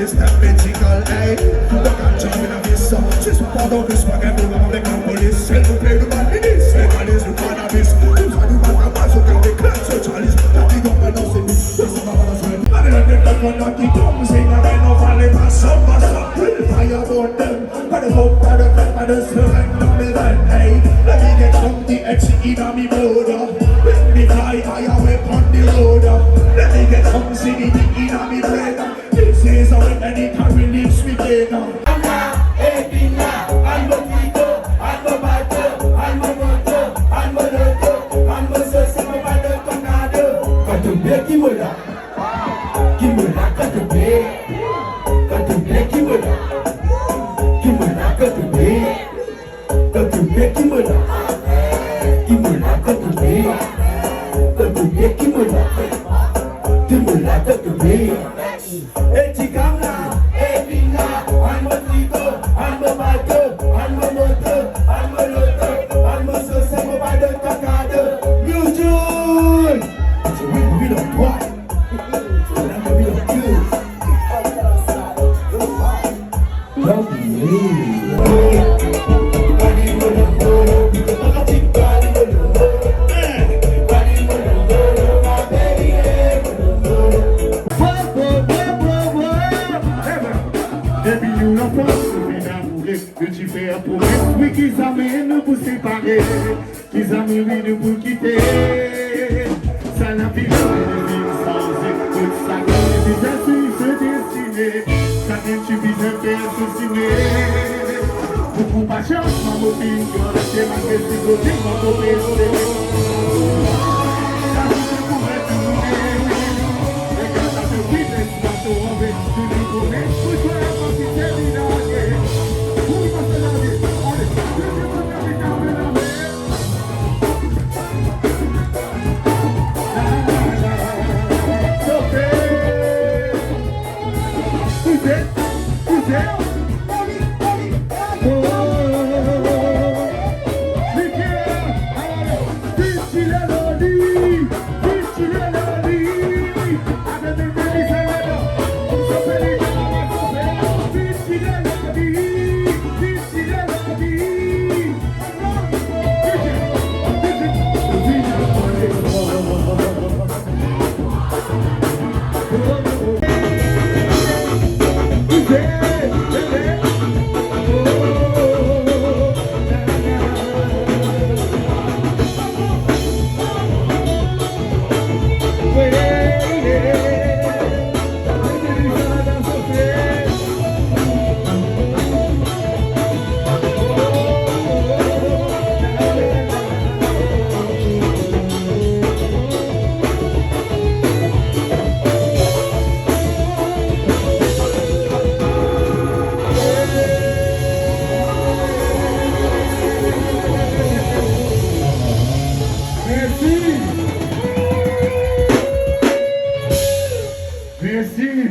systematical, hey. The culture in a vista. She's part of this fucking program of the police. Self to play the man in this. Legalize the cannabis. Who's a new man from us who can declare socialist. That the government knows it. This is my mother's friend. And then they don't know the drums in a rain of all the pass up. Fire burn them. But the hope that the fat by the surrender me then, hey. Let me get some the exit in a me border. Let me fly high away on the road. Let me get some city in a me brain. This is how any can release me later. Qu'ils amènent pour séparer, qu'ils amènent pour quitter. Ça n'a plus de vie sans écoute, ça gagne des assis se destiner, ça gagne du bien faire assassiner. Beaucoup pas chance, ma mopine, c'est ma question, c'est ma copine. Ça vous se pourrait tourner, et quand ça te quitte, tu vas te rendre, tu le connais, pour toi, quand tu t'es dinagé, pour toi, c'est la vie.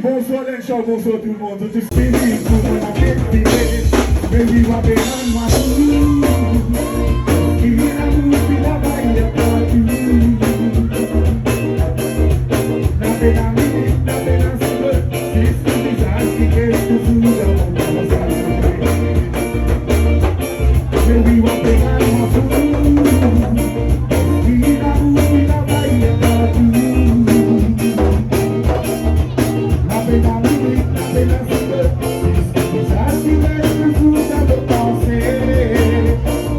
Bonsoir Landsharke, bonsoir tout le monde. Tout ce qui est pour moi, la fête, mais il va bien ma il y a un mot qui la baille de partout. La belle amie, la belle ensemble, c'est ce visage qui est toujours dans mon passage. Mais il va bien ma il y a un mot qui la baille de partout.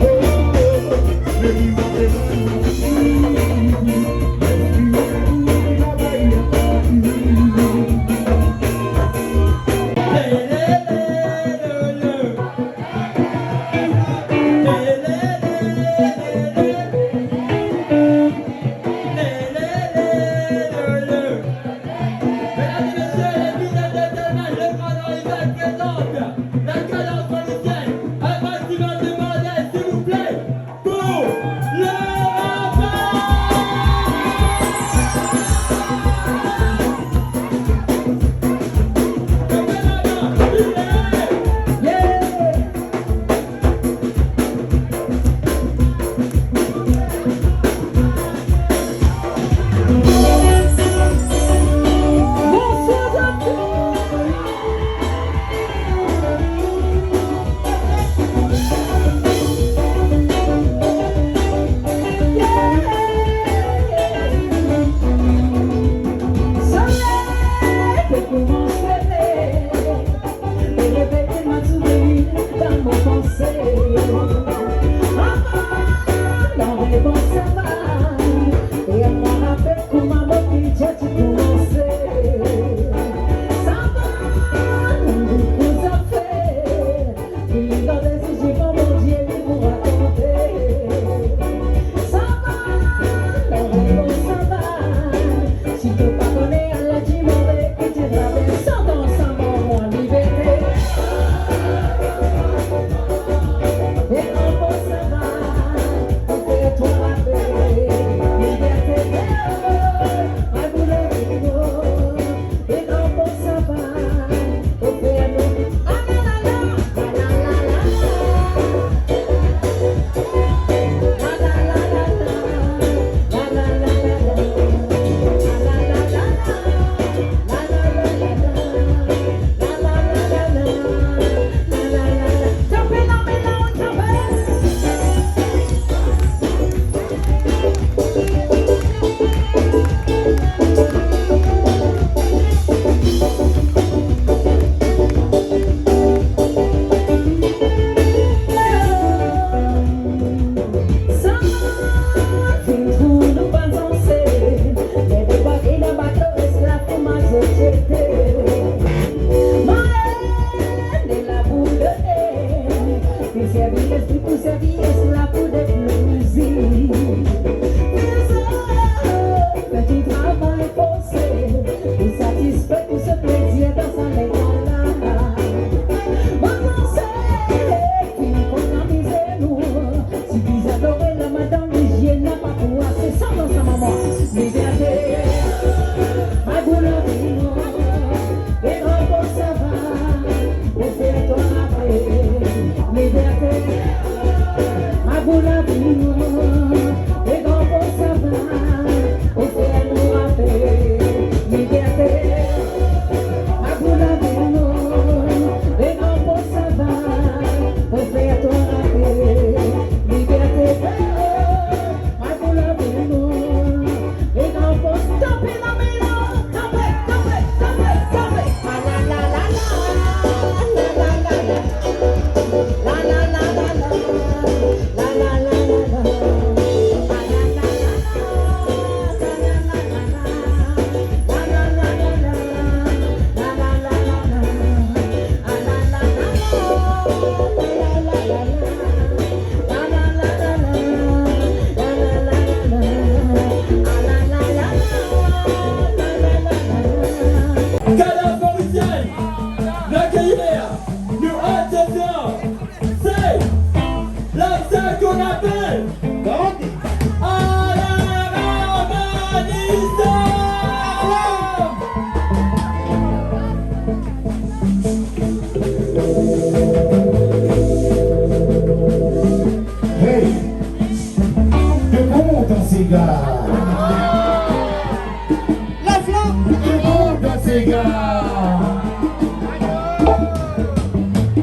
Oh,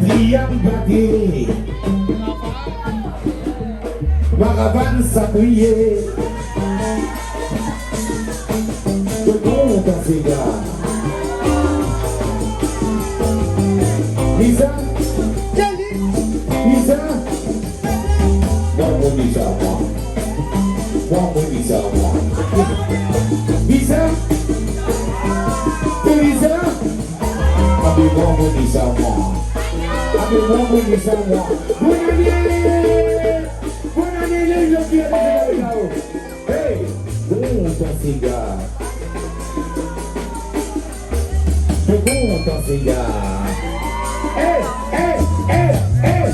Triambadé, Maravan s'appuyer, le bon dans ses gars. Lisa, Lisa, moi, Lisa, moi, Lisa, moi. Lisa, Lisa, avec moi, Lisa, moi. Avec moi, Lisa, moi. Bonne année, les gens qui sont là-haut. Hey, bon dans ces gars. Le bon dans ces gars. Hey, hey, hey, hey.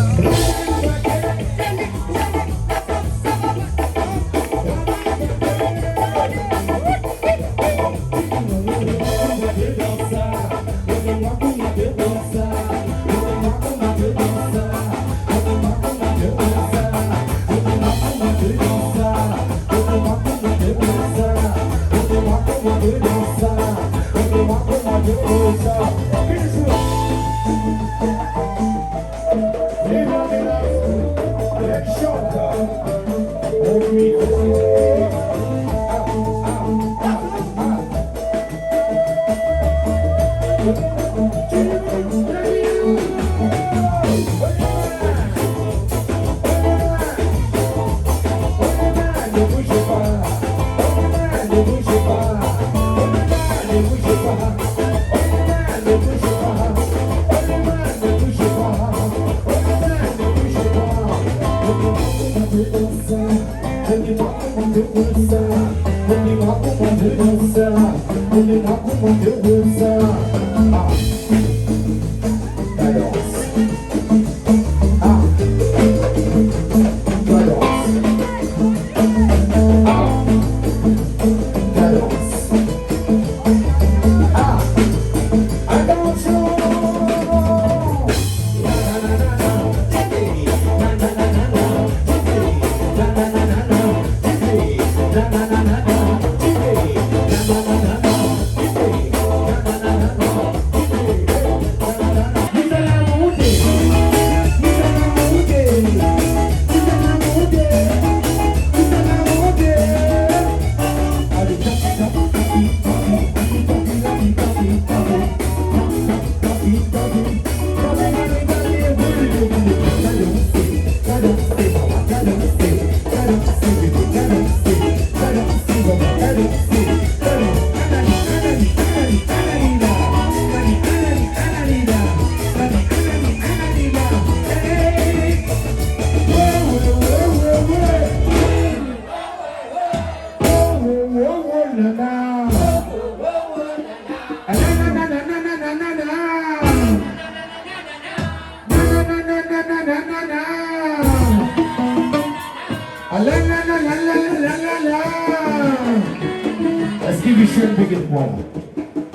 Est-ce qu'il vous chante avec moi?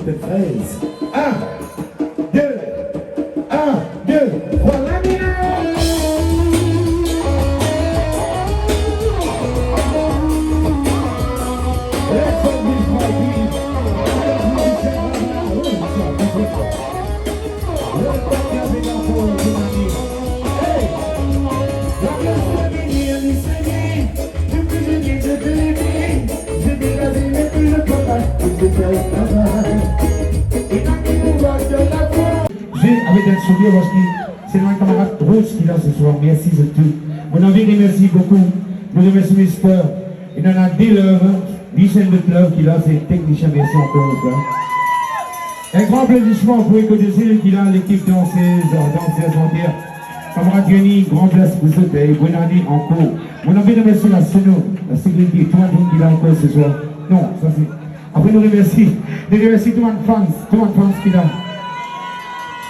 De 13. 1, 2, 1, 2, voilà bien. Avec un sourire parce que c'est notre camarade Rose qui est là ce soir. Merci de tout. Mon envie de remercier beaucoup. Nous remercions mes sports. Il y en a des lèvres, 10 chaînes de lèvres qui là, c'est technicien. Merci encore une fois. Un grand applaudissement pour écouter qui là, l'équipe danseuse entière. Camarade Johnny, grand place pour ce pays. Bonne année encore. Mon envie de remercier la Sono, la sécurité, tout le monde qui est là encore ce soir. Non, ça c'est. Après nous remercions tout le monde fans qui est là.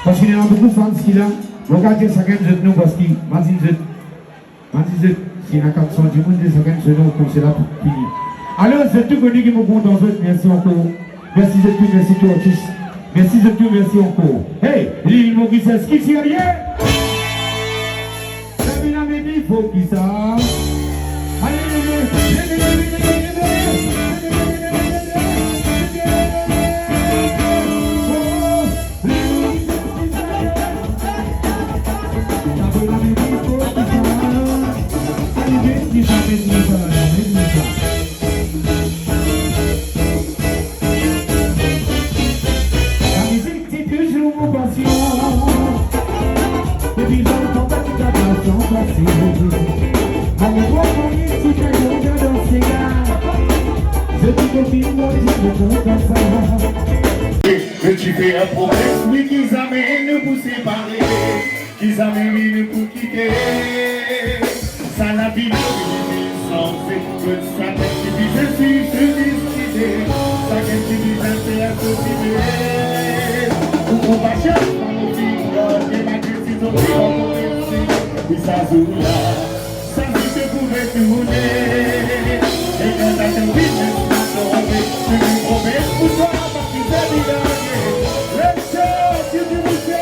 Parce qu'il y a beaucoup de fans qui là, regardez chacun de nous parce qu'il m'a dit s'il y a 400 du monde, chacun de nous comme c'est là pour finir. Alors c'est tout connu qui me compte en fait, merci encore. Merci de tout, merci tout artiste. Merci de tout, merci encore. Hey, l'île Maurice, est-ce qu'il s'y a rien? La midi, il faut qu'il ça. Allez, Que tu fais un promesse, oui, qu'ils amènent pour séparer, qu'ils amènent pour quitter. Ça la vie de sans que ça t'intimide, si je décidais, ça t'intimide, c'est associé. Pour ma chère, mon fille, et ma décision, qui va commencer, oui, ça joue là, ça dit que pouvait tourner. Et quand t'as ton business, tu me promets pour toi, parce que c'est évident. Let's go, you do it, yeah.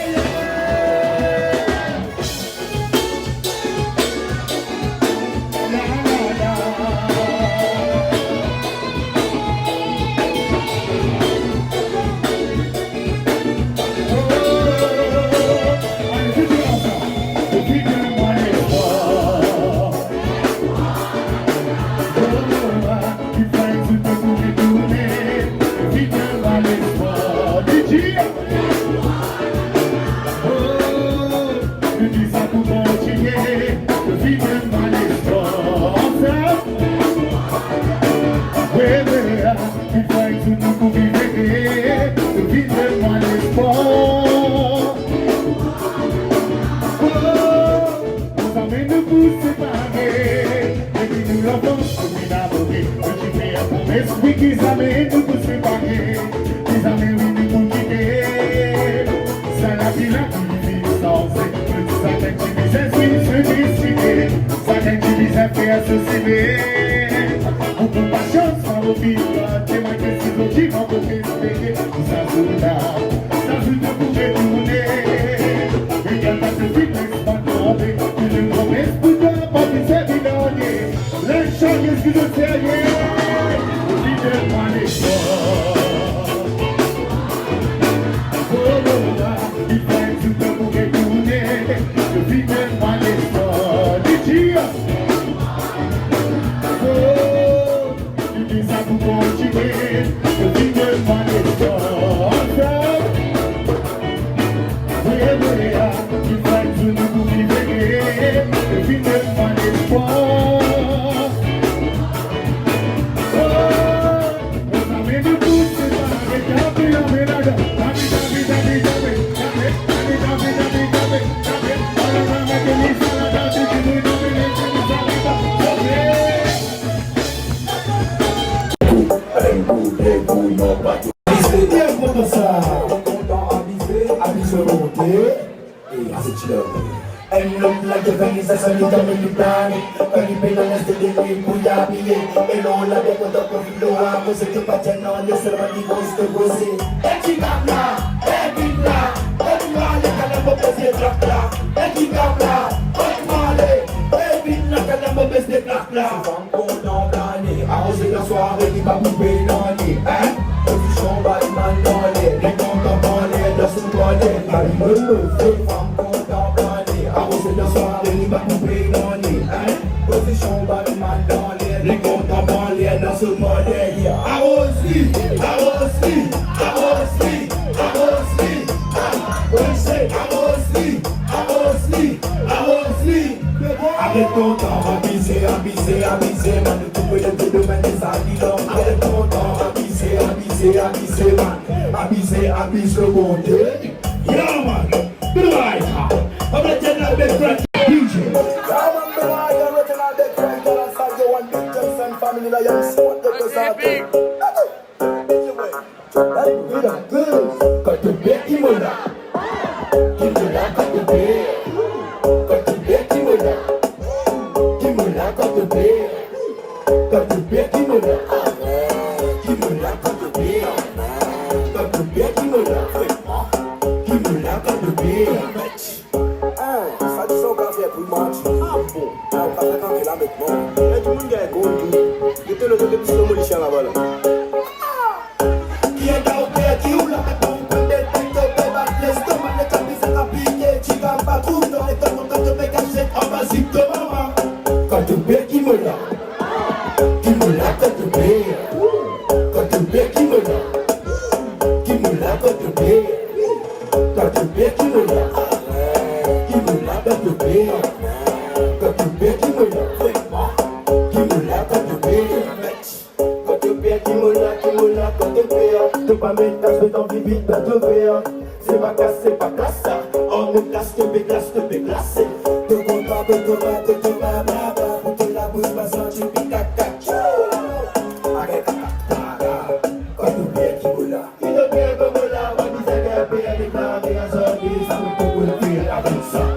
Oui, qu'ils amènent nous pour séparer, qu'ils amènent nous pour quitter. Ça la vie là qui vit sans ça t'intimide, se décider, ça t'intimide à faire associer. Beaucoup de chance, ça va vivre, t'es ma question, qui va vous respecter. Ça joue là, ça joue de pouvoir tourner. Et quand t'as ce fitness, pas tomber, tu ne promesses pour toi, pas de c'est évident. Landsharke, est-ce que je sais, Elle look like a Venus, that's only coming to plan. When you pay the less than the way, Puyabi, and all of them with the Pavilo, I was a Tipatano, the ceremony was the Rosy. Echigamla, Ebibla, Otmale, Calamba, Dracla, Echigamla, Otmale, Ebibla, Calamba, Dracla. I was in the soirée, qui va couper l'année, hein? Position, bâtiment, l'année, les comptes en banlieue, dans ce bonnet, il me fait femme, compte en banlieue. I was in the soirée, il va couper l'année, hein? Position, bâtiment, l'année, les comptes en banlieue, dans ce bonnet, I was sleep, I was sleep, I was sleep, I was sleep. What you say? I was sleep, I was sleep, I was sleep. Avec ton temps, abusé, abusé, abusé, man, tu peux le domaine des habitants. Avec ton temps, abusé, abusé, abusé, man, abusé, abusé, bon Dieu. Yeah, man, be right, I'm gonna tell you big friend, DJ. Yeah, man, be right, I'm gonna tell you big friend, I'm gonna tell you one big Johnson family, I am so representing. That's good, got the big Imola, Imola got the big. Got te pas mettre casse, mais t'en vis vite, t'as de verre. C'est ma casse, c'est pas classe, ça. On me classe, te béclasse, te béclasse. Te combat, te baba, baba. Te la bouche, pas senti, pica, caca. Arrête, caca, quand tu viens qui boula. Il te vient comme là, on dit, c'est qu'elle paye, elle est là, mais elle s'en dit, ça me peut le faire avec ça.